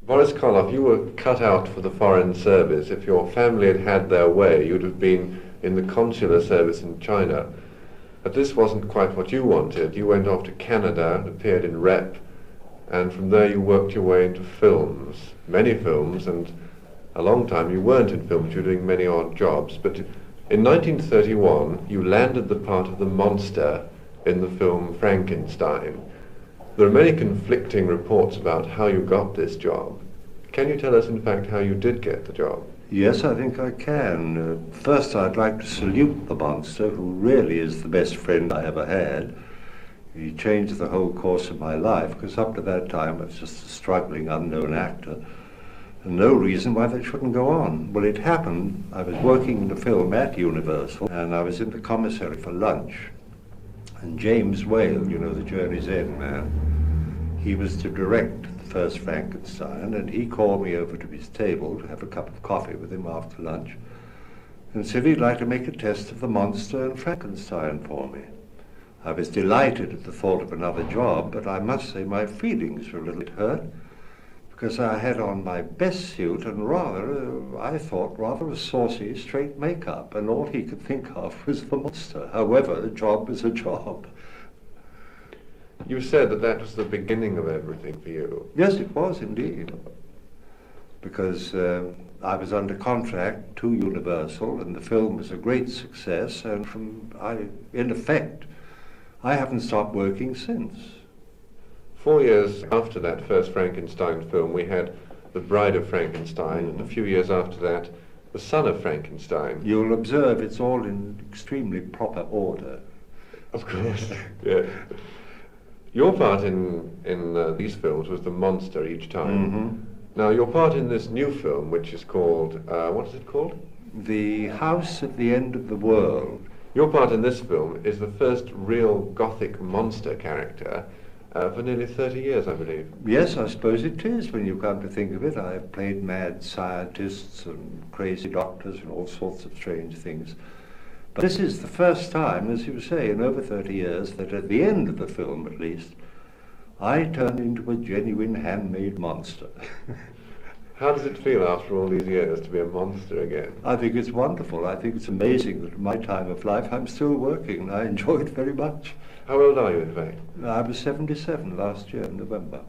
Boris Karloff, you were cut out for the Foreign Service. If your family had had their way, you'd have been in the consular service in China. But this wasn't quite what you wanted. You went off to Canada and appeared in Rep, and from there you worked your way into films, many films, and a long time you weren't in films, you were doing many odd jobs. But in 1931, you landed the part of the monster in the film Frankenstein. There are many conflicting reports about how you got this job. Can you tell us, in fact, how you did get the job? Yes, I think I can. First, I'd like to salute the monster, who really is the best friend I ever had. He changed the whole course of my life, because up to that time I was just a struggling, unknown actor, and no reason why that shouldn't go on. Well, it happened. I was working in the film at Universal, and I was in the commissary for lunch. And James Whale, you know, the Journey's End man, he was to direct the first Frankenstein, and he called me over to his table to have a cup of coffee with him after lunch, and said he'd like to make a test of the monster and Frankenstein for me. I was delighted at the thought of another job, but I must say my feelings were a little bit hurt, because I had on my best suit and I thought, rather a saucy, straight makeup, and all he could think of was the monster. However, a job was a job. You said that that was the beginning of everything for you. Yes, it was indeed, because I was under contract to Universal, and the film was a great success, and in effect, I haven't stopped working since. 4 years after that first Frankenstein film, we had The Bride of Frankenstein, and a few years after that, The Son of Frankenstein. You'll observe it's all in extremely proper order. Of course, yeah. Your part in these films was the monster each time. Mm-hmm. Now, your part in this new film, which is called, what is it called? The House at the End of the World. Your part in this film is the first real Gothic monster character for nearly 30 years, I believe. Yes, I suppose it is, when you come to think of it. I've played mad scientists and crazy doctors and all sorts of strange things. But this is the first time, as you say, in over 30 years, that at the end of the film, at least, I turned into a genuine handmade monster. How does it feel after all these years to be a monster again? I think it's wonderful. I think it's amazing that in my time of life I'm still working, and I enjoy it very much. How old are you, in fact? I was 77 last year in November.